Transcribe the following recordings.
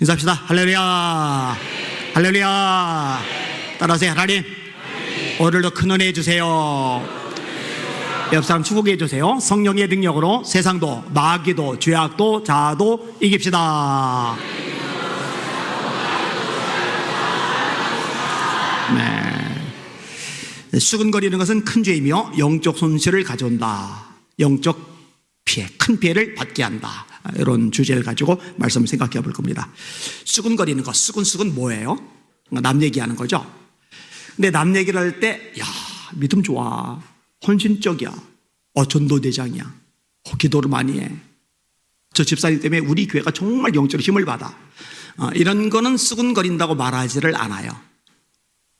인사합시다. 할렐루야. 할렐루야. 따라하세요. 하나님, 오늘도 큰 은혜 주세요. 옆 사람 축복해 주세요. 성령의 능력으로 세상도 마귀도 죄악도 자아도 이깁시다. 네. 수근거리는 것은 큰 죄이며 영적 손실을 가져온다. 영적 피해, 큰 피해를 받게 한다. 이런 주제를 가지고 말씀을 생각해 볼 겁니다. 수근거리는 것, 수근 뭐예요? 남 얘기하는 거죠. 근데 남 얘기를 할 때, 야, 믿음 좋아, 헌신적이야, 전도대장이야, 기도를 많이 해, 저 집사님 때문에 우리 교회가 정말 영적으로 힘을 받아, 이런 거는 수근거린다고 말하지를 않아요.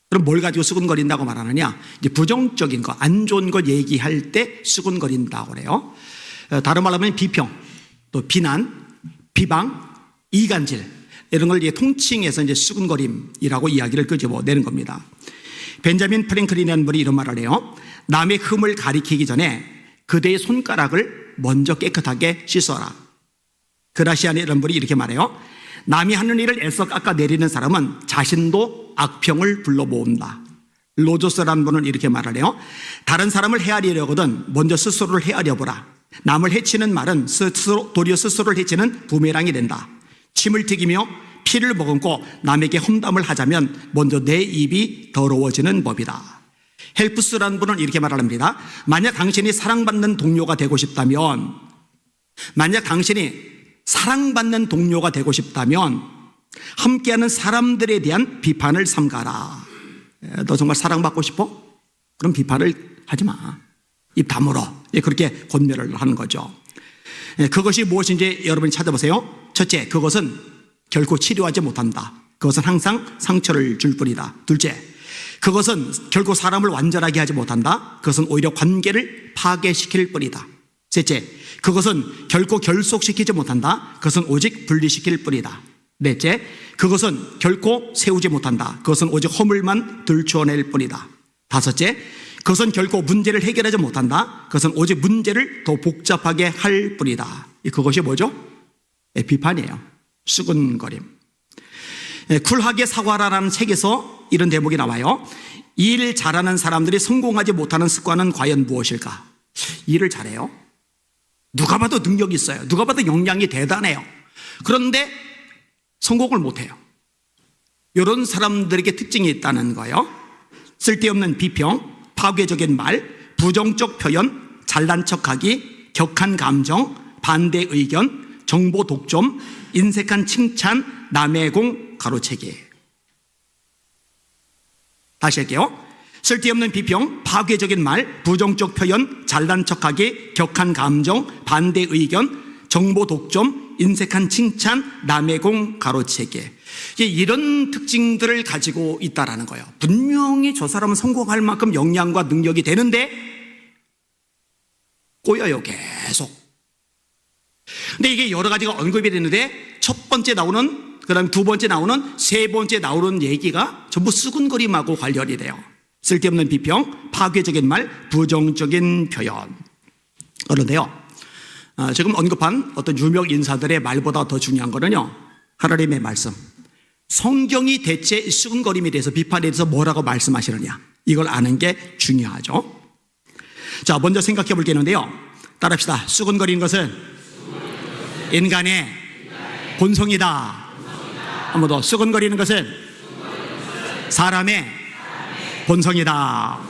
그럼 뭘 가지고 수근거린다고 말하느냐? 이제 부정적인 거, 안 좋은 것 얘기할 때 수근거린다고 그래요. 다른 말로 하면 비평, 또 비난, 비방, 이간질, 이런 걸 이제 통칭해서 이제 수근거림이라고 이야기를 끄집어내는 겁니다. 벤자민 프랭클린이라는 분이 이런 말을 해요. 남의 흠을 가리키기 전에 그대의 손가락을 먼저 깨끗하게 씻어라. 그라시안이 이런 분이 이렇게 말해요. 남이 하는 일을 애써 깎아내리는 사람은 자신도 악평을 불러 모은다. 로저스라는 분은 이렇게 말을 해요. 다른 사람을 헤아리려거든 먼저 스스로를 헤아려보라. 남을 해치는 말은 도리어 스스로를 해치는 부메랑이 된다. 침을 튀기며 피를 머금고 남에게 험담을 하자면 먼저 내 입이 더러워지는 법이다. 헬프스라는 분은 이렇게 말합니다. 만약 당신이 사랑받는 동료가 되고 싶다면, 함께하는 사람들에 대한 비판을 삼가라. 너 정말 사랑받고 싶어? 그럼 비판을 하지 마. 입 다물어. 그렇게 권면을 하는 거죠. 그것이 무엇인지 여러분이 찾아보세요. 첫째, 그것은 결코 치료하지 못한다. 그것은 항상 상처를 줄 뿐이다. 둘째, 그것은 결코 사람을 완전하게 하지 못한다. 그것은 오히려 관계를 파괴시킬 뿐이다. 셋째, 그것은 결코 결속시키지 못한다. 그것은 오직 분리시킬 뿐이다. 넷째, 그것은 결코 세우지 못한다. 그것은 오직 허물만 들추어낼 뿐이다. 다섯째, 그것은 결코 문제를 해결하지 못한다. 그것은 오직 문제를 더 복잡하게 할 뿐이다. 그것이 뭐죠? 비판이에요. 수근거림. 쿨하게 사과라라는 책에서 이런 대목이 나와요. 일 잘하는 사람들이 성공하지 못하는 습관은 과연 무엇일까? 일을 잘해요. 누가 봐도 능력이 있어요. 누가 봐도 역량이 대단해요. 그런데 성공을 못해요. 이런 사람들에게 특징이 있다는 거예요. 쓸데없는 비평, 파괴적인 말, 부정적 표현, 잘난 척하기, 격한 감정, 반대 의견, 정보 독점, 인색한 칭찬, 남의 공 가로채기. 다시 할게요. 쓸데없는 비평, 파괴적인 말, 부정적 표현, 잘난 척하기, 격한 감정, 반대 의견, 정보 독점, 인색한 칭찬, 남의 공 가로채기. 이런 특징들을 가지고 있다라는 거예요. 분명히 저 사람은 성공할 만큼 역량과 능력이 되는데 꼬여요, 계속. 근데 이게 여러 가지가 언급이 되는데 첫 번째 나오는, 그 다음에 두 번째 나오는, 세 번째 나오는 얘기가 전부 수근거림하고 관련이 돼요. 쓸데없는 비평, 파괴적인 말, 부정적인 표현. 그런데요, 지금 언급한 어떤 유명 인사들의 말보다 더 중요한 거는요, 하나님의 말씀. 성경이 대체 수근거림에 대해서, 비판에 대해서 뭐라고 말씀하시느냐, 이걸 아는 게 중요하죠. 자, 먼저 생각해 볼 게 있는데요. 따라합시다. 수근거리는 것은 인간의 본성이다. 한 번 더. 수근거리는 것은 사람의 본성이다.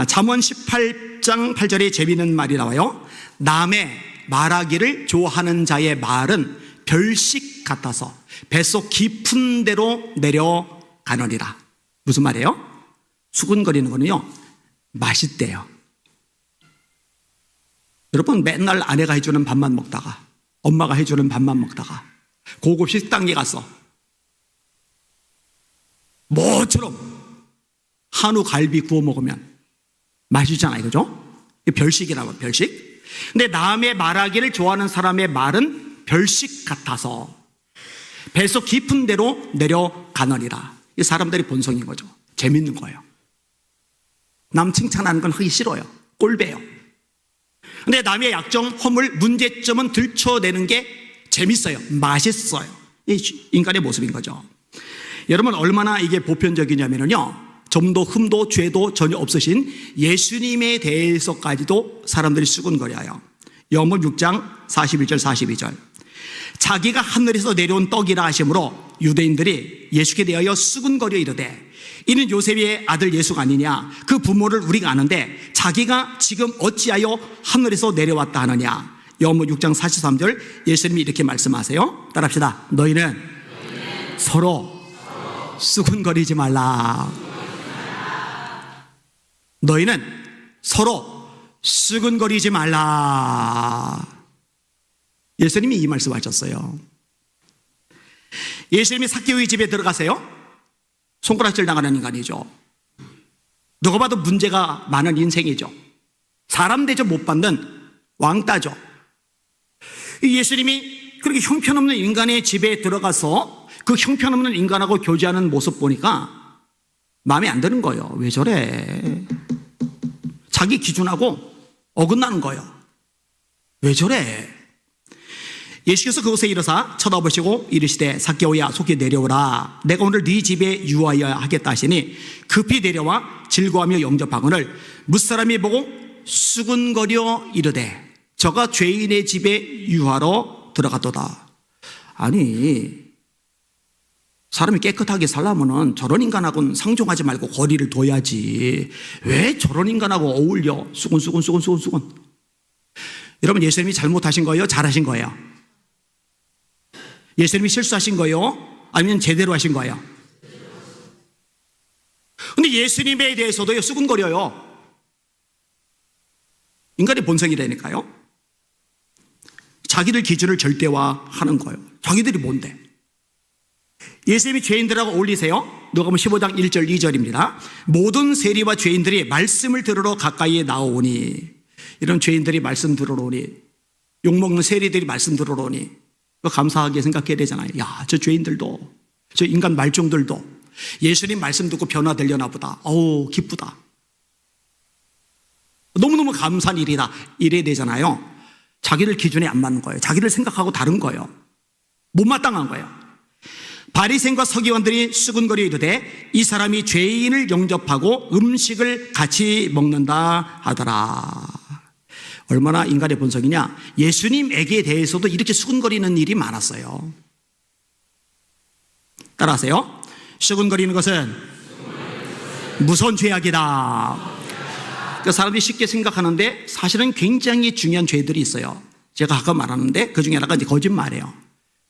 잠언 18장 8절에 재미있는 말이 나와요. 남의 말하기를 좋아하는 자의 말은 별식 같아서 뱃속 깊은 데로 내려가느니라. 무슨 말이에요? 수근거리는 거는요, 맛있대요. 여러분, 맨날 아내가 해주는 밥만 먹다가, 엄마가 해주는 밥만 먹다가 고급 식당에 가서 뭐처럼 한우 갈비 구워 먹으면 맛있잖아요, 그죠? 별식이라고, 별식. 근데 남의 말하기를 좋아하는 사람의 말은 별식 같아서 뱃속 깊은 데로 내려가느니라. 이 사람들의 본성인 거죠. 재밌는 거예요. 남 칭찬하는 건 하기 싫어요. 꼴배요. 근데 남의 약점, 허물, 문제점은 들춰내는 게 재밌어요. 맛있어요. 이 인간의 모습인 거죠. 여러분, 얼마나 이게 보편적이냐면요, 점도 흠도 죄도 전혀 없으신 예수님에 대해서까지도 사람들이 수군거려요. 요한복음 6장 41절 42절. 자기가 하늘에서 내려온 떡이라 하심으로 유대인들이 예수께 대하여 수군거려 이르되 이는 요셉의 아들 예수가 아니냐, 그 부모를 우리가 아는데 자기가 지금 어찌하여 하늘에서 내려왔다 하느냐. 요한복음 6장 43절 예수님이 이렇게 말씀하세요. 따라합시다. 너희는 서로 수군거리지 말라. 너희는 서로 수군거리지 말라. 예수님이 이 말씀하셨어요. 예수님이 삭개오의 집에 들어가세요. 손가락질 당하는 인간이죠. 누가 봐도 문제가 많은 인생이죠. 사람 대접 못 받는 왕따죠. 예수님이 그렇게 형편없는 인간의 집에 들어가서 그 형편없는 인간하고 교제하는 모습 보니까 마음에 안 드는 거예요. 왜 저래? 자기 기준하고 어긋나는 거예요. 왜 저래? 예수께서 그곳에 이르사 쳐다보시고 이르시되 삭개오야 속히 내려오라. 내가 오늘 네 집에 유하여 하겠다 하시니 급히 내려와 즐거워하며 영접하거늘 무사람이 보고 수군거려 이르되 저가 죄인의 집에 유하러 들어갔도다. 아니, 사람이 깨끗하게 살려면 저런 인간하고는 상종하지 말고 거리를 둬야지. 왜 저런 인간하고 어울려? 수군. 여러분, 예수님이 잘못하신 거예요? 잘하신 거예요? 예수님이 실수하신 거예요? 아니면 제대로 하신 거예요? 근데 예수님에 대해서도 수군거려요. 인간의 본성이라니까요. 자기들 기준을 절대화하는 거예요. 자기들이 뭔데? 예수님이 죄인들하고 어울리세요? 누가복음 15장 1절 2절입니다. 모든 세리와 죄인들이 말씀을 들으러 가까이에 나오니, 이런 죄인들이 말씀 들으러 오니, 욕먹는 세리들이 말씀 들으러 오니 감사하게 생각해야 되잖아요. 야, 저 죄인들도, 저 인간 말종들도 예수님 말씀 듣고 변화되려나 보다. 어우, 기쁘다. 너무너무 감사한 일이다. 이래야 되잖아요. 자기들 기준에 안 맞는 거예요. 자기들 생각하고 다른 거예요. 못마땅한 거예요. 바리새인과 서기관들이 수군거려 이르되 이 사람이 죄인을 영접하고 음식을 같이 먹는다 하더라. 얼마나 인간의 본성이냐. 예수님에게 대해서도 이렇게 수군거리는 일이 많았어요. 따라하세요. 수군거리는 것은 무서운 죄악이다. 그 사람들이 쉽게 생각하는데 사실은 굉장히 중요한 죄들이 있어요. 제가 아까 말하는데 그 중에 하나가 이제 거짓말이에요.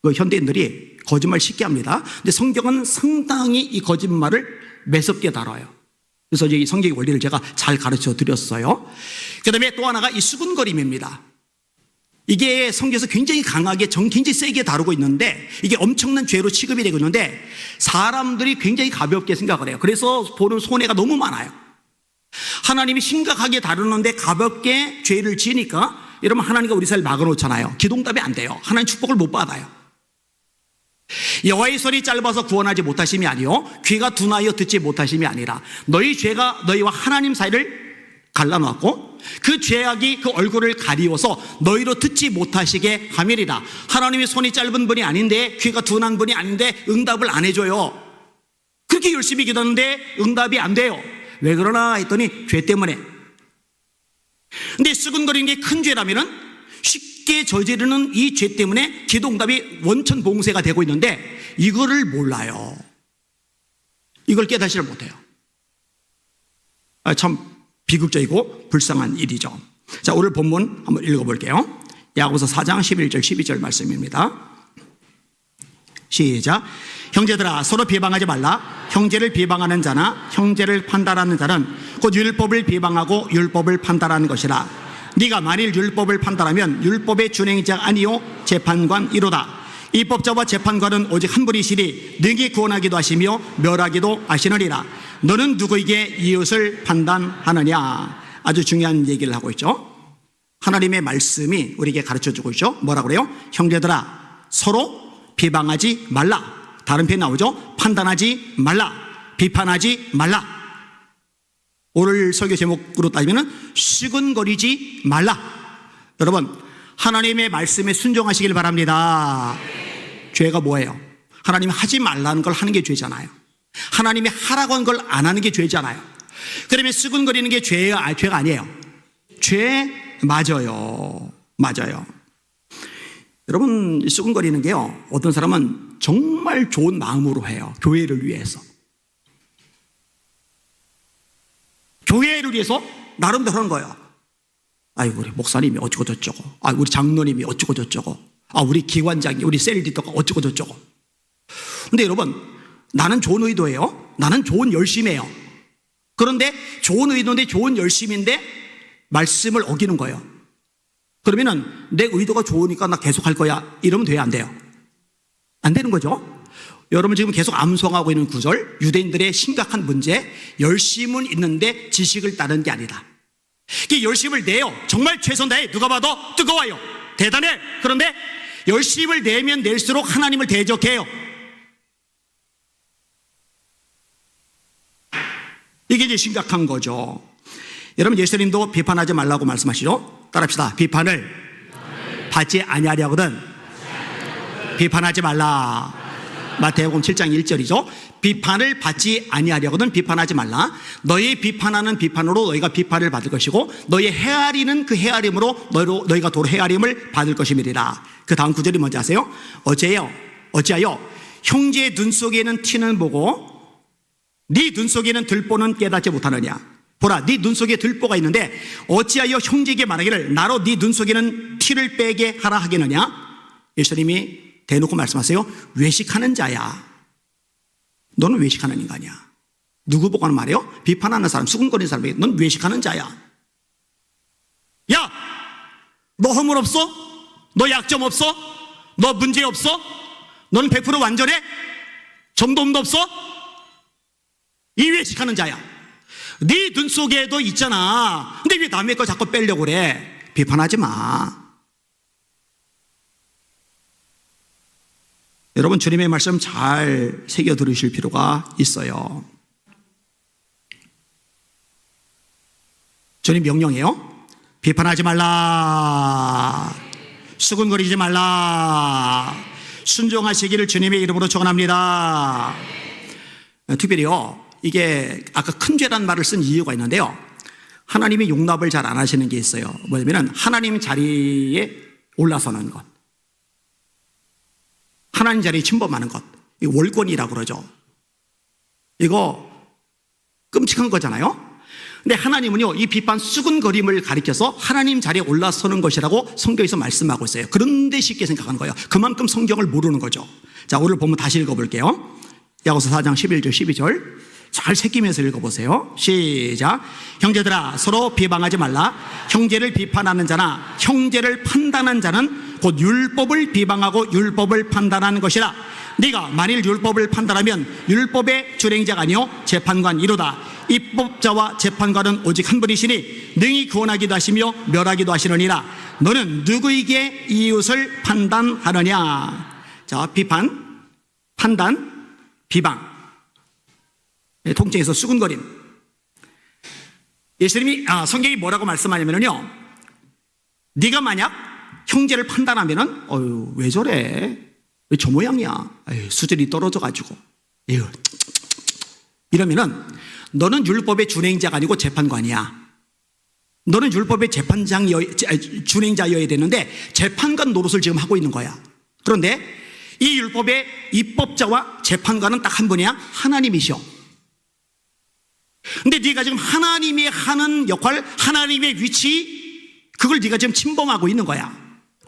그 현대인들이 거짓말 쉽게 합니다. 근데 성경은 상당히 이 거짓말을 매섭게 다뤄요. 그래서 이 성경의 원리를 제가 잘 가르쳐 드렸어요. 그 다음에 또 하나가 이 수군거림입니다. 이게 성경에서 굉장히 강하게 굉장히 세게 다루고 있는데 이게 엄청난 죄로 취급이 되고 있는데 사람들이 굉장히 가볍게 생각을 해요. 그래서 보는 손해가 너무 많아요. 하나님이 심각하게 다루는데 가볍게 죄를 지으니까 여러분, 하나님과 우리 사이를 막아놓잖아요. 기도응답이 안 돼요. 하나님 축복을 못 받아요. 여호와의 손이 짧아서 구원하지 못하심이 아니요 귀가 둔하여 듣지 못하심이 아니라 너희 죄가 너희와 하나님 사이를 갈라놓았고 그 죄악이 그 얼굴을 가리워서 너희로 듣지 못하시게 함이리라. 하나님의 손이 짧은 분이 아닌데, 귀가 둔한 분이 아닌데 응답을 안 해줘요. 그렇게 열심히 기도하는데 응답이 안 돼요. 왜 그러나 했더니 죄 때문에. 근데 수군거리는 게 큰 죄라면은 쉽게 저지르는 이 죄 때문에 기도 응답이 원천봉쇄가 되고 있는데 이거를 몰라요. 이걸 깨닫지를 못해요. 참 비극적이고 불쌍한 일이죠. 자, 오늘 본문 한번 읽어볼게요. 야고보서 4장 11절 12절 말씀입니다. 시작. 형제들아, 서로 비방하지 말라. 형제를 비방하는 자나 형제를 판단하는 자는 곧 율법을 비방하고 율법을 판단하는 것이라. 네가 만일 율법을 판단하면 율법의 준행자가 아니요 재판관이로다. 입법자와 재판관은 오직 한 분이시니 능히 구원하기도 하시며 멸하기도 하시느니라. 너는 누구에게 이웃을 판단하느냐. 아주 중요한 얘기를 하고 있죠. 하나님의 말씀이 우리에게 가르쳐주고 있죠. 뭐라고 그래요? 형제들아, 서로 비방하지 말라. 다른 편에 나오죠. 판단하지 말라. 비판하지 말라. 오늘 설교 제목으로 따지면 수군거리지 말라. 여러분, 하나님의 말씀에 순종하시길 바랍니다. 죄가 뭐예요? 하나님이 하지 말라는 걸 하는 게 죄잖아요. 하나님이 하라고 한 걸 안 하는 게 죄잖아요. 그러면 수근거리는 게 죄가 아니에요. 죄 맞아요. 여러분, 수근거리는 게요, 어떤 사람은 정말 좋은 마음으로 해요. 교회를 위해서. 교회를 위해서 나름대로 하는 거예요. 아이고, 우리 목사님이 어쩌고 저쩌고, 우리 장로님이 어쩌고 저쩌고, 우리 기관장이, 우리 셀리더가 어쩌고 저쩌고. 근데 여러분, 나는 좋은 의도예요. 나는 좋은 열심이에요. 그런데 좋은 의도인데 좋은 열심인데 말씀을 어기는 거예요. 그러면은 내 의도가 좋으니까 나 계속 할 거야, 이러면 돼요, 안 돼요? 안 되는 거죠. 여러분 지금 계속 암송하고 있는 구절, 유대인들의 심각한 문제, 열심은 있는데 지식을 따르는 게 아니다. 이 열심을 내요. 정말 최선 다해. 누가 봐도 뜨거워요. 대단해. 그런데 열심을 내면 낼수록 하나님을 대적해요. 이게 이제 심각한 거죠. 여러분, 예수님도 비판하지 말라고 말씀하시죠. 따라합시다. 비판을 받지 아니하려거든 비판하지 말라. 마태복음 7장 1절이죠. 비판을 받지 아니하려거든 비판하지 말라. 너희 비판하는 비판으로 너희가 비판을 받을 것이고 너희 헤아리는 그 헤아림으로 너희가 도로 헤아림을 받을 것임이리라. 그 다음 구절이 뭔지 아세요? 어찌하여 형제의 눈 속에는 티는 보고 네 눈 속에는 들보는 깨닫지 못하느냐. 보라, 네 눈 속에 들보가 있는데 어찌하여 형제에게 말하기를 나로 네 눈 속에는 티를 빼게 하라 하겠느냐. 예수님이 대놓고 말씀하세요. 외식하는 자야. 너는 외식하는 인간이야. 누구 보고 하는 말이에요? 비판하는 사람, 수군거리는 사람에게 넌 외식하는 자야. 야, 너 허물 없어? 너 약점 없어? 너 문제 없어? 너는 100% 완전해? 점도움도 없어? 이 외식하는 자야. 네 눈 속에도 있잖아. 근데 왜 남의 거 자꾸 빼려고 그래? 비판하지 마. 여러분, 주님의 말씀 잘 새겨 들으실 필요가 있어요. 주님 명령해요. 비판하지 말라. 수군거리지 말라. 순종하시기를 주님의 이름으로 축원합니다. 특별히요, 이게 아까 큰 죄란 말을 쓴 이유가 있는데요, 하나님이 용납을 잘 안 하시는 게 있어요. 뭐냐면 하나님 자리에 올라서는 것, 하나님 자리에 침범하는 것, 이거 월권이라고 그러죠. 이거 끔찍한 거잖아요. 근데 하나님은요, 이 비판 수군거림을 가리켜서 하나님 자리에 올라서는 것이라고 성경에서 말씀하고 있어요. 그런데 쉽게 생각하는 거예요. 그만큼 성경을 모르는 거죠. 자, 오늘 본문 다시 읽어볼게요. 야고보서 4장 11절 12절 잘 새기면서 읽어보세요. 시작. 형제들아, 서로 비방하지 말라. 형제를 비판하는 자나 형제를 판단하는 자는 곧 율법을 비방하고 율법을 판단하는 것이라. 네가 만일 율법을 판단하면 율법의 준행자가 아니요 재판관이로다. 입법자와 재판관은 오직 한 분이시니 능히 구원하기도 하시며 멸하기도 하시느니라. 너는 누구에게 이웃을 판단하느냐. 자, 비판, 판단, 비방, 통째에서 수군거림. 예수님이 성경이 뭐라고 말씀하냐면요, 네가 만약 형제를 판단하면은 왜 저래? 왜 저 모양이야? 수준이 떨어져가지고 이러면은 너는 율법의 준행자가 아니고 재판관이야. 너는 율법의 준행자여야 되는데 재판관 노릇을 지금 하고 있는 거야. 그런데 이 율법의 입법자와 재판관은 딱 한 분이야. 하나님이셔. 근데 네가 지금 하나님이 하는 역할, 하나님의 위치, 그걸 네가 지금 침범하고 있는 거야.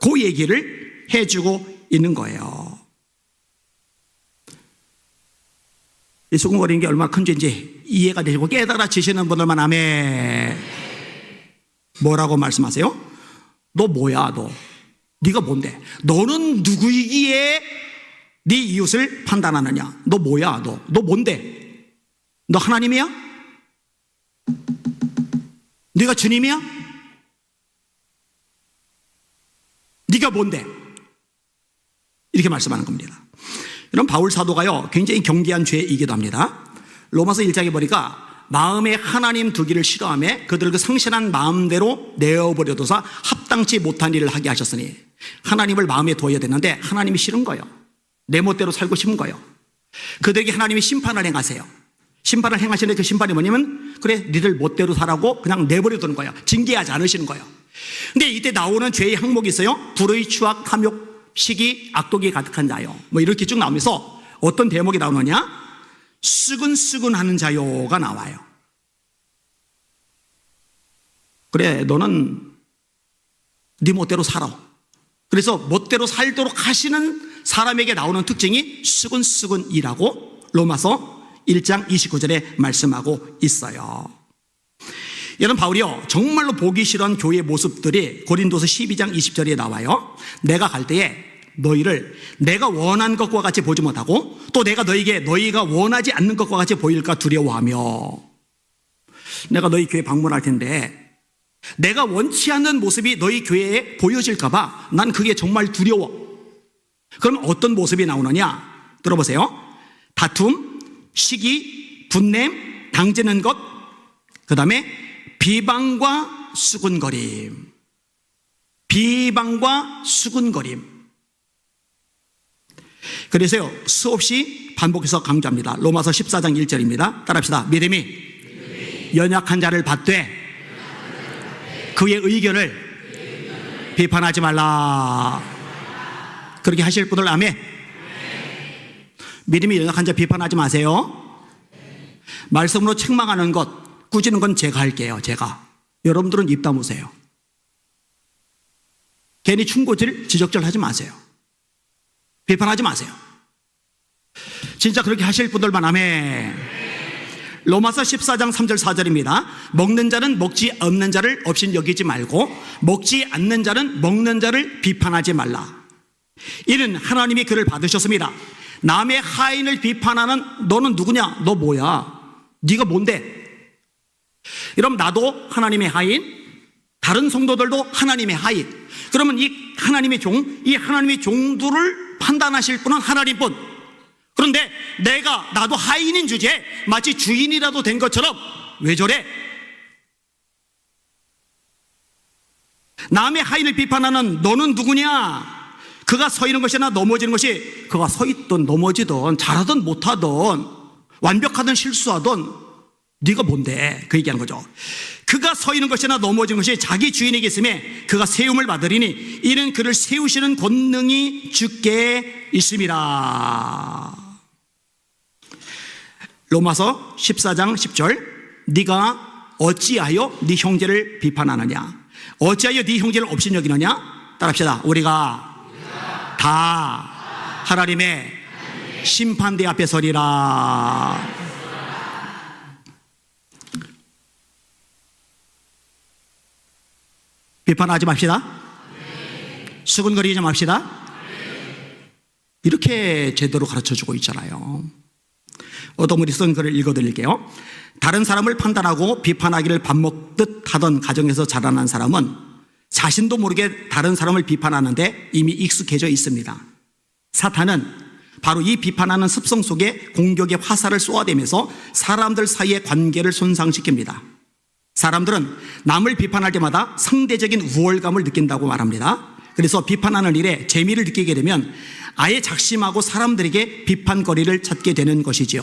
그 얘기를 해주고 있는 거예요. 이 수군거리는 게 얼마나 큰 죄인지 이해가 되시고 깨달아지시는 분들만 아멘. 뭐라고 말씀하세요? 너 뭐야, 너? 네가 뭔데? 너는 누구이기에 네 이웃을 판단하느냐? 너 뭐야, 너? 너 뭔데? 너 하나님이야? 네가 주님이야? 네가 뭔데? 이렇게 말씀하는 겁니다. 이런 바울 사도가요, 굉장히 경계한 죄이기도 합니다. 로마서 1장에 보니까 마음에 하나님 두기를 싫어하며 그들 그 상실한 마음대로 내어버려둬서 합당치 못한 일을 하게 하셨으니, 하나님을 마음에 두어야 되는데 하나님이 싫은 거예요. 내 멋대로 살고 싶은 거예요. 그들에게 하나님이 심판을 행하세요. 심판을 행하시는 그 심판이 뭐냐면, 그래, 니들 멋대로 살라고 그냥 내버려 두는 거예요. 징계하지 않으시는 거예요. 근데 이때 나오는 죄의 항목이 있어요. 불의, 추악, 탐욕, 시기, 악독이 가득한 자요. 뭐 이렇게 쭉 나오면서 어떤 대목이 나오느냐? 수근수근하는 자요가 나와요. 그래, 너는 네 멋대로 살아. 그래서 멋대로 살도록 하시는 사람에게 나오는 특징이 수근수근이라고 로마서 1장 29절에 말씀하고 있어요. 여러분, 바울이요, 정말로 보기 싫은 교회의 모습들이 고린도서 12장 20절에 나와요. 내가 갈 때에 너희를 내가 원한 것과 같이 보지 못하고 또 내가 너희에게 너희가 원하지 않는 것과 같이 보일까 두려워하며, 내가 너희 교회 방문할 텐데 내가 원치 않는 모습이 너희 교회에 보여질까 봐 난 그게 정말 두려워. 그럼 어떤 모습이 나오느냐? 들어보세요. 다툼, 시기, 분냄, 당지는 것, 그 다음에 비방과 수군거림. 비방과 수군거림. 그래서요, 수없이 반복해서 강조합니다. 로마서 14장 1절입니다. 따라합시다. 믿음이 연약한 자를 받되 그의 의견을 비판하지 말라. 그렇게 하실 분들 아멘. 믿음이 연약한 자 비판하지 마세요. 말씀으로 책망하는 것, 꾸짖는 건 제가 할게요. 제가. 여러분들은 입 다무세요. 괜히 충고질, 지적질 하지 마세요. 비판하지 마세요. 진짜 그렇게 하실 분들만 아멘. 로마서 14장 3절 4절입니다. 먹는 자는 먹지 않는 자를 없인 여기지 말고 먹지 않는 자는 먹는 자를 비판하지 말라. 이는 하나님이 그를 받으셨습니다. 남의 하인을 비판하는 너는 누구냐? 너 뭐야? 네가 뭔데? 여러분, 나도 하나님의 하인, 다른 성도들도 하나님의 하인. 그러면 이 하나님의 종, 이 하나님의 종들을 판단하실 분은 하나님뿐. 그런데 나도 하인인 주제에 마치 주인이라도 된 것처럼 왜 저래? 남의 하인을 비판하는 너는 누구냐? 그가 서 있는 것이나 넘어지는 것이, 그가 서 있든 넘어지든 잘하든 못하든 완벽하든 실수하든 네가 뭔데? 그 얘기하는 거죠. 그가 서 있는 것이나 넘어지는 것이 자기 주인에게 있음에 그가 세움을 받으리니 이는 그를 세우시는 권능이 주께 있습니다. 로마서 14장 10절, 네가 어찌하여 네 형제를 비판하느냐? 어찌하여 네 형제를 업신여기느냐? 따라합시다. 우리가 다 하나님의 심판대 앞에 서리라. 비판하지 맙시다. 수군거리지 맙시다. 이렇게 제대로 가르쳐주고 있잖아요. 어떤 분이 쓴 글을 읽어드릴게요. 다른 사람을 판단하고 비판하기를 밥 먹듯 하던 가정에서 자라난 사람은 자신도 모르게 다른 사람을 비판하는데 이미 익숙해져 있습니다. 사탄은 바로 이 비판하는 습성 속에 공격의 화살을 쏘아대면서 사람들 사이의 관계를 손상시킵니다. 사람들은 남을 비판할 때마다 상대적인 우월감을 느낀다고 말합니다. 그래서 비판하는 일에 재미를 느끼게 되면 아예 작심하고 사람들에게 비판거리를 찾게 되는 것이지요.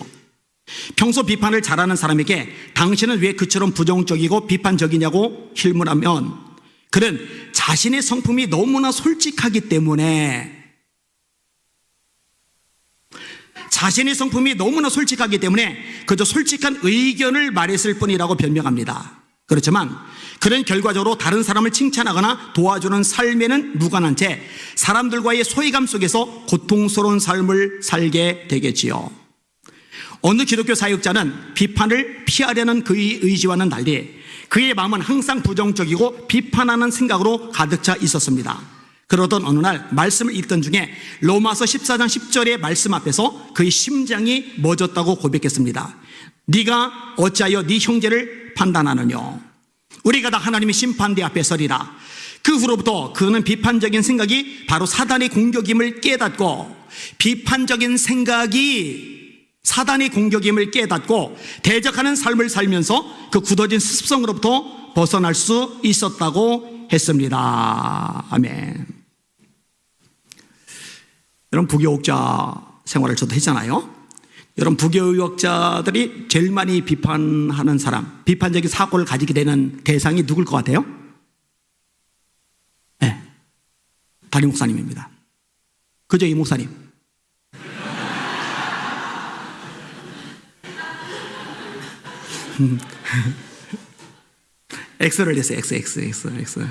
평소 비판을 잘하는 사람에게 당신은 왜 그처럼 부정적이고 비판적이냐고 질문하면 그는 자신의 성품이 너무나 솔직하기 때문에 그저 솔직한 의견을 말했을 뿐이라고 변명합니다. 그렇지만 그는 결과적으로 다른 사람을 칭찬하거나 도와주는 삶에는 무관한 채 사람들과의 소외감 속에서 고통스러운 삶을 살게 되겠지요. 어느 기독교 사역자는 비판을 피하려는 그의 의지와는 달리 그의 마음은 항상 부정적이고 비판하는 생각으로 가득 차 있었습니다. 그러던 어느 날 말씀을 읽던 중에 로마서 14장 10절의 말씀 앞에서 그의 심장이 멎었다고 고백했습니다. 네가 어찌하여 네 형제를 판단하느냐? 우리가 다 하나님의 심판대 앞에 서리라. 그 후로부터 그는 비판적인 생각이 바로 사단의 공격임을 깨닫고 사단의 공격임을 깨닫고 대적하는 삶을 살면서 그 굳어진 습성으로부터 벗어날 수 있었다고 했습니다. 아멘. 여러분 부교육자 생활을 저도 했잖아요. 여러분 부교육자들이 제일 많이 비판하는 사람, 비판적인 사고를 가지게 되는 대상이 누굴 것 같아요? 네, 담임 목사님입니다. 그죠, 이 목사님? X를 냈어요. X.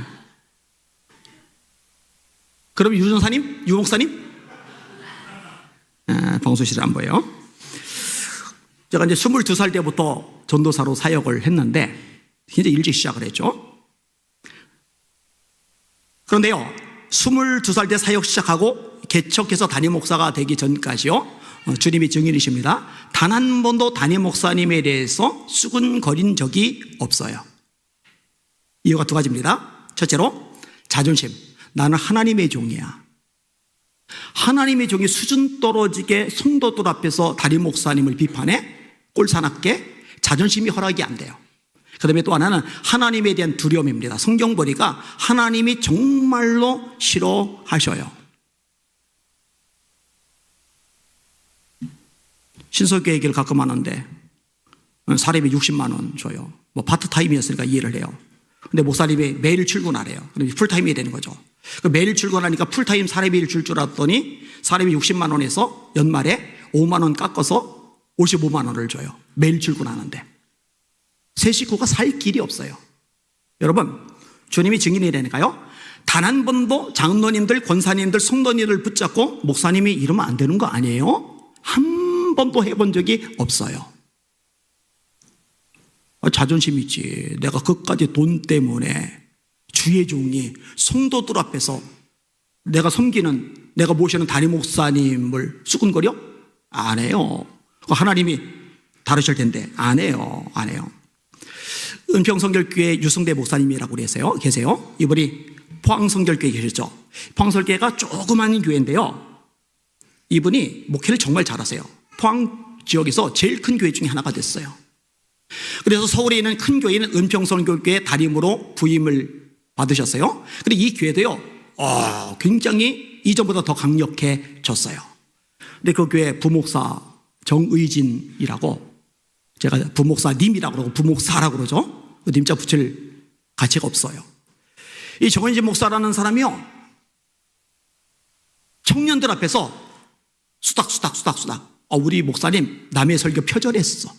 그럼 유 전사님? 유 목사님? 방송실을 안 보여요. 제가 이제 22살 때부터 전도사로 사역을 했는데 굉장히 일찍 시작을 했죠. 그런데요, 22살 때 사역 시작하고 개척해서 담임 목사가 되기 전까지요, 주님이 증인이십니다. 단 한 번도 담임 목사님에 대해서 수군거린 적이 없어요. 이유가 두 가지입니다. 첫째로 자존심. 나는 하나님의 종이야. 하나님의 종이 수준 떨어지게 성도들 앞에서 담임 목사님을 비판해 꼴사납게 자존심이 허락이 안 돼요. 그 다음에 또 하나는 하나님에 대한 두려움입니다. 성경 보니까 하나님이 정말로 싫어하셔요. 신석교회를 가끔 하는데 사람이 60만 원 줘요. 뭐 파트타임이었으니까 이해를 해요. 근데 목사님이 매일 출근하래요. 그럼 풀타임이 되는 거죠. 매일 출근하니까 풀타임 사례비를 줄 줄 알았더니 사람이 60만 원에서 연말에 5만 원 깎아서 55만 원을 줘요. 매일 출근하는데. 세 식구가 살 길이 없어요. 여러분, 주님이 증인이라니까요. 단 한 번도 장로님들, 권사님들, 성도님들 붙잡고 목사님이 이러면 안 되는 거 아니에요? 한 번도 해본 적이 없어요. 자존심 있지. 내가 그까지 돈 때문에 주의 종이 성도들 앞에서 내가 섬기는, 내가 모시는 담임 목사님을 수군거려? 안 해요. 하나님이 다루실 텐데 안 해요. 은평성결교회 유승대 목사님이라고 계세요. 이분이 포항성결교회에 계셨죠. 포항성결교회가 조그만 교회인데요, 이분이 목회를 정말 잘하세요. 포항 지역에서 제일 큰 교회 중에 하나가 됐어요. 그래서 서울에 있는 큰 교회는 은평성결교회 담임으로 부임을 받으셨어요. 근데 이 교회도요, 굉장히 이전보다 더 강력해졌어요. 근데 그 교회 부목사 정의진이라고, 제가 부목사님이라고 그러고 부목사라고 그러죠. 그 님자 붙일 가치가 없어요. 이 정의진 목사라는 사람이요, 청년들 앞에서 수닥 우리 목사님 남의 설교 표절했어.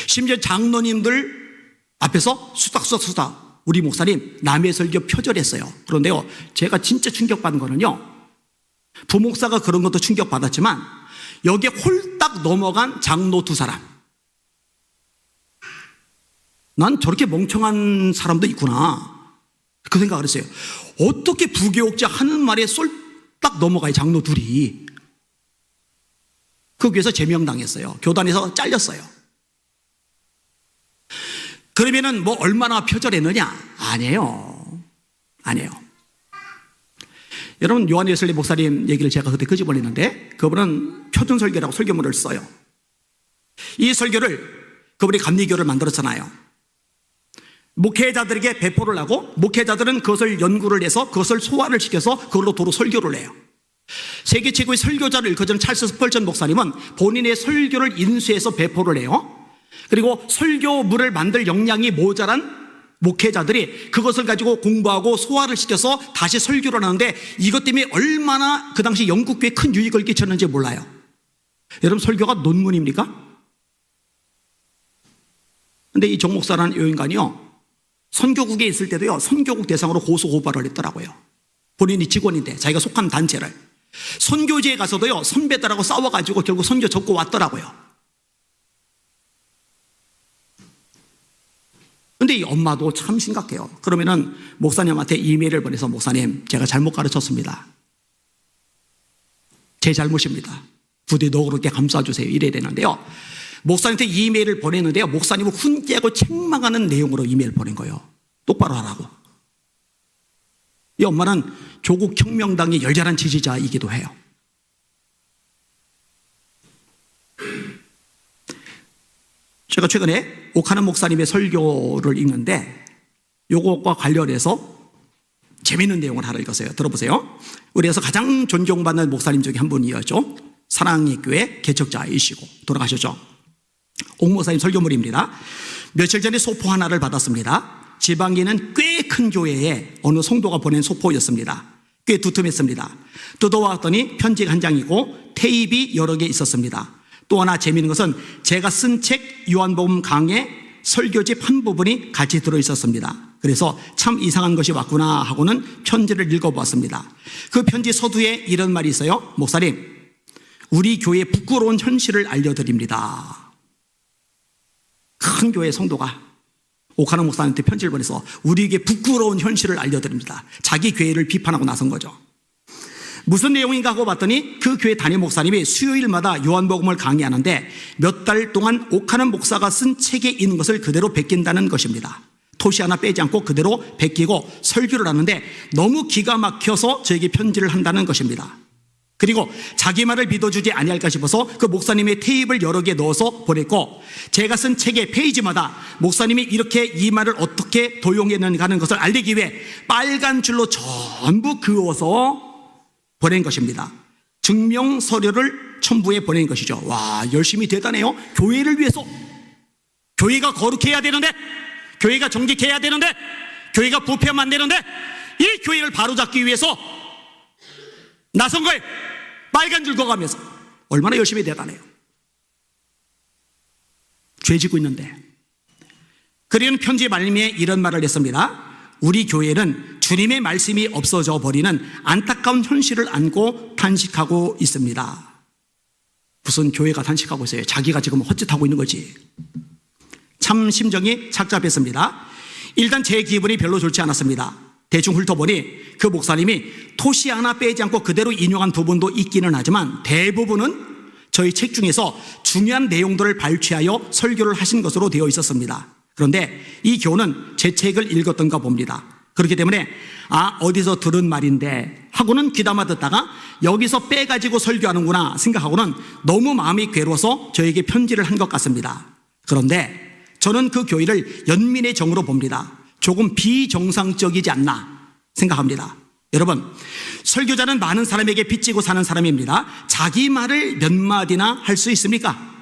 심지어 장로님들 앞에서 수닥 우리 목사님 남의 설교 표절했어요. 그런데요, 제가 진짜 충격받은 거는요, 부목사가 그런 것도 충격받았지만 여기에 홀딱 넘어간 장로 두 사람. 난 저렇게 멍청한 사람도 있구나, 그 생각을 했어요. 어떻게 부교육자 하는 말에 쏠딱 넘어가요, 장로 둘이. 그 교회에서 제명당했어요. 교단에서 잘렸어요. 그러면은 뭐 얼마나 표절했느냐? 아니에요. 여러분, 요한 웨슬리 목사님 얘기를 제가 그때 끄집어냈는데, 그분은 표준설교라고 설교문을 써요. 이 설교를, 그분이 감리교를 만들었잖아요. 목회자들에게 배포를 하고, 목회자들은 그것을 연구를 해서 그것을 소화를 시켜서 그걸로 도로 설교를 해요. 세계 최고의 설교자를 일컫은 찰스 스펄전 목사님은 본인의 설교를 인수해서 배포를 해요. 그리고 설교물을 만들 역량이 모자란 목회자들이 그것을 가지고 공부하고 소화를 시켜서 다시 설교를 하는데, 이것 때문에 얼마나 그 당시 영국교회에 큰 유익을 끼쳤는지 몰라요. 여러분, 설교가 논문입니까? 근데 이 정 목사라는 이 인간이요, 선교국에 있을 때도요, 선교국 대상으로 고소고발을 했더라고요. 본인이 직원인데, 자기가 속한 단체를. 선교지에 가서도요, 선배들하고 싸워가지고 결국 선교 접고 왔더라고요. 근데 이 엄마도 참 심각해요. 그러면은 목사님한테 이메일을 보내서, 목사님, 제가 잘못 가르쳤습니다. 제 잘못입니다. 부디 너그럽게 감싸주세요. 이래야 되는데요, 목사님한테 이메일을 보냈는데요, 목사님을 훈계하고 책망하는 내용으로 이메일 보낸 거예요. 똑바로 하라고. 이 엄마는 조국 혁명당의 열렬한 지지자이기도 해요. 제가 최근에 오카는 목사님의 설교를 읽는데, 요것과 관련해서 재미있는 내용을 하나 읽었어요. 들어보세요. 우리에서 가장 존경받는 목사님 중에 한 분이었죠. 사랑의 교회 개척자이시고 돌아가셨죠. 옥 목사님 설교물입니다. 며칠 전에 소포 하나를 받았습니다. 지방에 있는 꽤 큰 교회에 어느 성도가 보낸 소포였습니다. 꽤 두툼했습니다. 뜯어왔더니 편지가 한 장이고 테이프가 여러 개 있었습니다. 또 하나 재미있는 것은 제가 쓴 책 요한복음 강의 설교집 한 부분이 같이 들어있었습니다. 그래서 참 이상한 것이 왔구나 하고는 편지를 읽어보았습니다. 그 편지 서두에 이런 말이 있어요. 목사님, 우리 교회의 부끄러운 현실을 알려드립니다. 큰 교회 성도가 오카노 목사님한테 편지를 보내서 우리에게 부끄러운 현실을 알려드립니다. 자기 교회를 비판하고 나선 거죠. 무슨 내용인가 하고 봤더니 그 교회 담임 목사님이 수요일마다 요한복음을 강의하는데 몇 달 동안 오카노 목사가 쓴 책에 있는 것을 그대로 베낀다는 것입니다. 토시 하나 빼지 않고 그대로 베끼고 설교를 하는데 너무 기가 막혀서 저에게 편지를 한다는 것입니다. 그리고 자기 말을 믿어주지 아니할까 싶어서 그 목사님의 테이프를 여러 개 넣어서 보냈고 제가 쓴 책의 페이지마다 목사님이 이렇게 이 말을 어떻게 도용했는가 하는 것을 알리기 위해 빨간 줄로 전부 그어서 보낸 것입니다. 증명 서류를 첨부해 보낸 것이죠. 와, 열심히 대단해요. 교회를 위해서. 교회가 거룩해야 되는데, 교회가 정직해야 되는데, 교회가 부패하면 안 되는데 이 교회를 바로잡기 위해서 나선 거예요. 빨간 줄 그어가면서. 얼마나 열심히 대단해요. 죄 짓고 있는데. 그리는 편지 말미에 이런 말을 했습니다. 우리 교회는 주님의 말씀이 없어져 버리는 안타까운 현실을 안고 탄식하고 있습니다. 무슨 교회가 탄식하고 있어요? 자기가 지금 헛짓하고 있는 거지. 참 심정이 착잡했습니다. 일단 제 기분이 별로 좋지 않았습니다. 대충 훑어보니 그 목사님이 토시 하나 빼지 않고 그대로 인용한 부분도 있기는 하지만 대부분은 저희 책 중에서 중요한 내용들을 발췌하여 설교를 하신 것으로 되어 있었습니다. 그런데 이 교훈은 제 책을 읽었던가 봅니다. 그렇기 때문에 어디서 들은 말인데 하고는 귀담아 듣다가 여기서 빼가지고 설교하는구나 생각하고는 너무 마음이 괴로워서 저에게 편지를 한 것 같습니다. 그런데 저는 그 교회를 연민의 정으로 봅니다. 조금 비정상적이지 않나 생각합니다. 여러분, 설교자는 많은 사람에게 빚지고 사는 사람입니다. 자기 말을 몇 마디나 할 수 있습니까?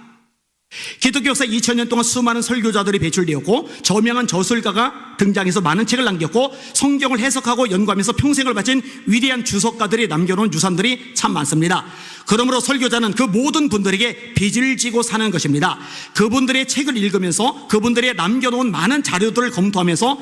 기독교 역사 2000년 동안 수많은 설교자들이 배출되었고 저명한 저술가가 등장해서 많은 책을 남겼고 성경을 해석하고 연구하면서 평생을 바친 위대한 주석가들이 남겨놓은 유산들이 참 많습니다. 그러므로 설교자는 그 모든 분들에게 빚을 지고 사는 것입니다. 그분들의 책을 읽으면서 그분들의 남겨놓은 많은 자료들을 검토하면서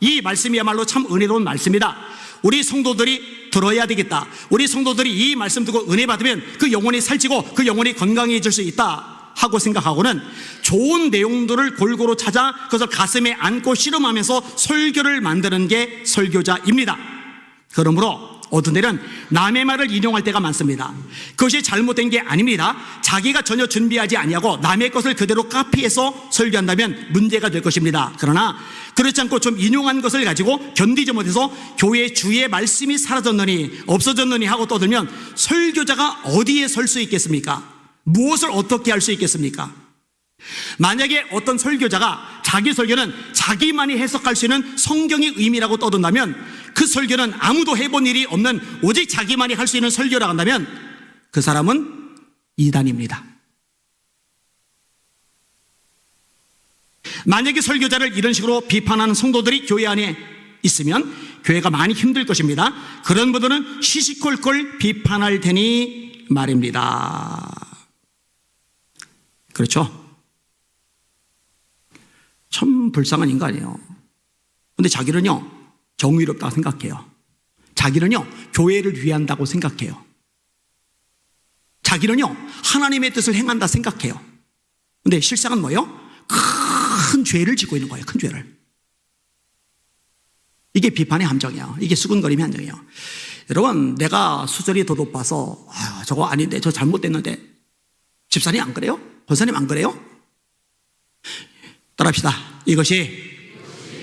이 말씀이야말로 참 은혜로운 말씀이다. 우리 성도들이 들어야 되겠다. 우리 성도들이 이 말씀 듣고 은혜 받으면 그 영혼이 살찌고 그 영혼이 건강해질 수 있다 하고 생각하고는 좋은 내용들을 골고루 찾아 그것을 가슴에 안고 씨름하면서 설교를 만드는 게 설교자입니다. 그러므로 어떤 때는 남의 말을 인용할 때가 많습니다. 그것이 잘못된 게 아닙니다. 자기가 전혀 준비하지 아니하고 남의 것을 그대로 카피해서 설교한다면 문제가 될 것입니다. 그러나 그렇지 않고 좀 인용한 것을 가지고 견디지 못해서 교회 주의 말씀이 사라졌느니 없어졌느니 하고 떠들면 설교자가 어디에 설 수 있겠습니까? 무엇을 어떻게 할 수 있겠습니까? 만약에 어떤 설교자가 자기 설교는 자기만이 해석할 수 있는 성경의 의미라고 떠든다면 그 설교는 아무도 해본 일이 없는 오직 자기만이 할 수 있는 설교라고 한다면 그 사람은 이단입니다. 만약에 설교자를 이런 식으로 비판하는 성도들이 교회 안에 있으면 교회가 많이 힘들 것입니다. 그런 분들은 시시콜콜 비판할 테니 말입니다. 그렇죠? 참 불쌍한 인간이에요. 근데 자기는요, 정의롭다고 생각해요. 자기는요, 교회를 위한다고 생각해요. 자기는요, 하나님의 뜻을 행한다 생각해요. 근데 실상은 뭐예요? 큰 죄를 짓고 있는 거예요. 큰 죄를. 이게 비판의 함정이에요. 이게 수근거림의 함정이에요. 여러분, 내가 수절이 더 높아서 저거 아닌데, 저 잘못됐는데 집사님 안 그래요? 권사님 안 그래요? 따라합시다. 이것이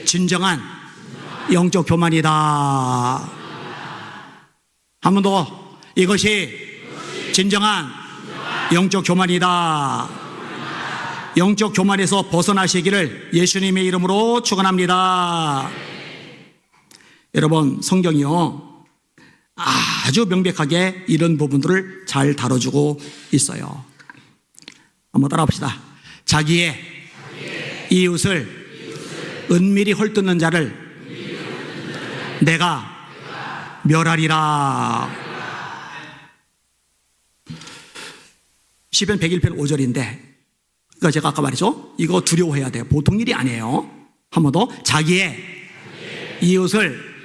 진정한 영적 교만이다. 한 번 더. 이것이 진정한 영적 교만이다. 영적 교만에서 벗어나시기를 예수님의 이름으로 축원합니다. 여러분, 성경이요, 아주 명백하게 이런 부분들을 잘 다뤄주고 있어요. 한번 따라 봅시다. 자기의 이웃을 은밀히 헐뜯는 자를 내가 멸하리라. 시편 101편 5절인데, 그러니까 제가 아까 말했죠? 이거 두려워해야 돼요. 보통 일이 아니에요. 한 번 더. 자기의 이웃을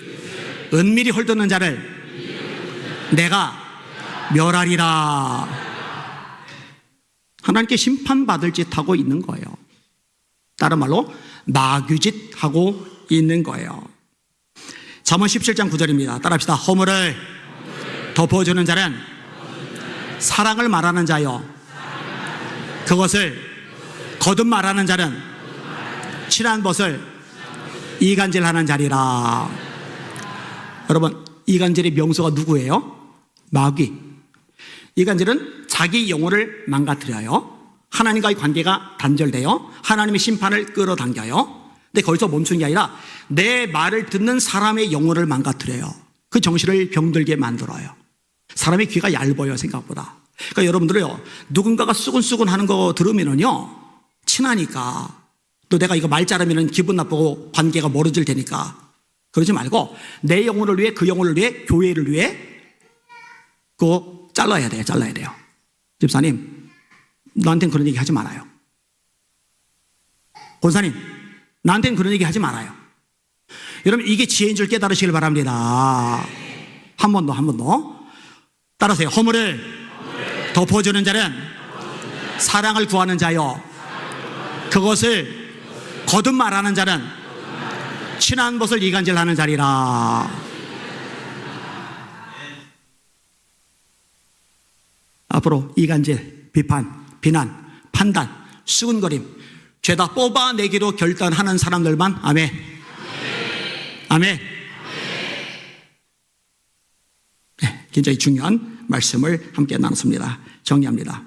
은밀히 헐뜯는 자를 내가 멸하리라. 하나님께 심판받을 짓 하고 있는 거예요. 다른 말로 마귀짓 하고 있는 거예요. 잠언 17장 9절입니다. 따라합시다. 허물을 덮어주는 자는 사랑을 말하는 자요, 그것을 거듭 말하는 자는 친한 것을 이간질하는 자리라. 여러분, 이간질의 명소가 누구예요? 마귀. 이간질은 자기 영혼을 망가뜨려요. 하나님과의 관계가 단절돼요. 하나님의 심판을 끌어당겨요. 근데 거기서 멈추는 게 아니라 내 말을 듣는 사람의 영혼을 망가뜨려요. 그 정신을 병들게 만들어요. 사람의 귀가 얇아요, 생각보다. 그러니까 여러분들요, 누군가가 수근수근 하는 거 들으면은요, 친하니까, 또 내가 이거 말 자르면 기분 나쁘고 관계가 멀어질 테니까 그러지 말고 내 영혼을 위해, 그 영혼을 위해, 교회를 위해 그거 잘라야 돼요. 잘라야 돼요. 집사님, 나한테는 그런 얘기 하지 말아요. 권사님, 나한테는 그런 얘기 하지 말아요. 여러분, 이게 지혜인 줄 깨달으시길 바랍니다. 한 번 더, 한 번 더. 따라하세요. 허물을 덮어주는 자는 사랑을 구하는 자요, 그것을 거듭 말하는 자는 친한 것을 이간질하는 자리라. 앞으로 이간질, 비판, 비난, 판단, 수군거림, 죄다 뽑아내기로 결단하는 사람들만 아멘. 아멘. 네, 굉장히 중요한 말씀을 함께 나눴습니다. 정리합니다.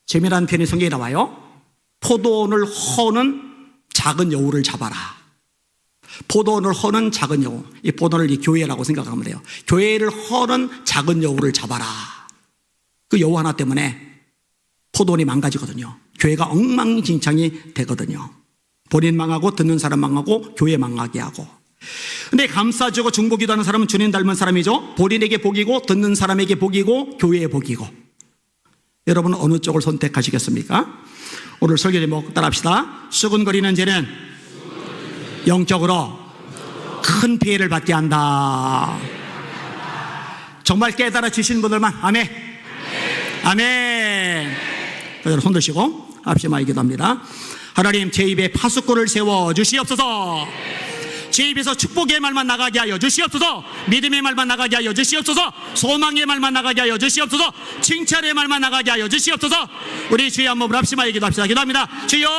재미난 편이 성경에 나와요. 포도원을 허는 작은 여우를 잡아라. 포도원을 허는 작은 여우. 이 포도원을 이 교회라고 생각하면 돼요. 교회를 허는 작은 여우를 잡아라. 그 여우 하나 때문에 포도원이 망가지거든요. 교회가 엉망진창이 되거든요. 본인 망하고 듣는 사람 망하고 교회 망하게 하고. 근데 감싸주고 중보기도 하는 사람은 주님 닮은 사람이죠. 본인에게 복이고 듣는 사람에게 복이고 교회에 복이고. 여러분은 어느 쪽을 선택하시겠습니까? 오늘 설교 제목 따라합시다. 수군거리는 죄는 영적으로 큰 피해를 받게 한다. 정말 깨달아 주신 분들만 아멘. 아멘. 여러분 손 드시고 앞시마에 기도합니다. 하나님, 제 입에 파수꾼을 세워 주시옵소서. 제 입에서 축복의 말만 나가게 하여 주시옵소서. 믿음의 말만 나가게 하여 주시옵소서. 소망의 말만 나가게 하여 주시옵소서. 칭찬의 말만 나가게 하여 주시옵소서. 우리 주여 한번 합심하여 기도합시다. 기도합니다. 주여,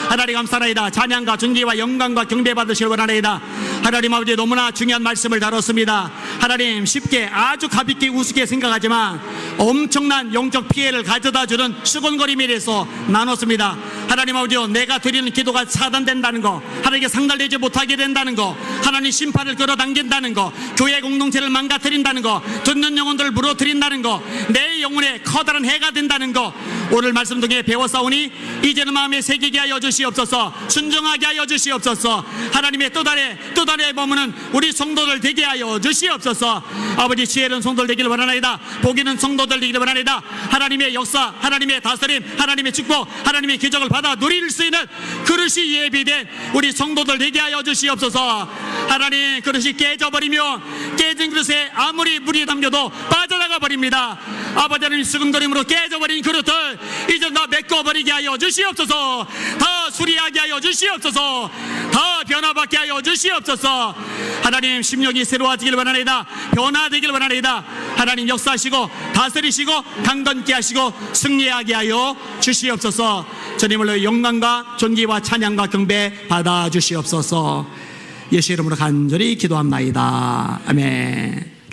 하나님 감사합니다. 찬양과 존귀와 영광과 경배 받으시길 원하나이다. 하나님 아버지, 너무나 중요한 말씀을 다뤘습니다. 하나님, 쉽게 아주 가볍게 우습게 생각하지만 엄청난 영적 피해를 가져다주는 수건거림에 대해서 나눴습니다. 하나님 아버지, 내가 드리는 기도가 차단된다는 거, 하나님께 상달되지 못하게 된다는 거, 하나님 심판을 끌어당긴다는 거, 교회 공동체를 망가뜨린다는 거, 듣는 영혼들을 무너뜨린다는 거, 내 영혼에 커다란 해가 된다는 거, 오늘 말씀 중에 배웠사오니 이제는 마음에 새기게 하여 주시옵소서. 순종하게 하여 주시옵소서. 하나님의 또 다른 머무는 우리 성도들 되게 하여 주시옵소서. 아버지, 지혜로운 성도들 되기를 원하나이다. 복 있는 성도들 되기를 원하나이다. 하나님의 역사, 하나님의 다스림, 하나님의 축복, 하나님의 기적을 받아 누릴 수 있는 그릇이 예비된 우리 성도들 되게 하여 주시옵소서. 하나님, 그릇이 깨져버리면 깨진 그릇에 아무리 물이 담겨도 빠져나가 버립니다. 아버지 하나님, 수근거림으로 깨져버린 그릇들 이제 다 메꿔버리게 하여 주시옵소서. 다 수리하게 하여 주시옵소서. 다 변화받게 하여 주시옵소서. 하나님, 심령이 새로워지길 원하나이다. 변화되길 원하나이다. 하나님, 역사하시고 다스리시고 강건케 하시고 승리하게 하여 주시옵소서. 주님을 영광과 존귀와 찬양과 경배 받아 주시옵소서. 예수 이름으로 간절히 기도합나이다. 아멘.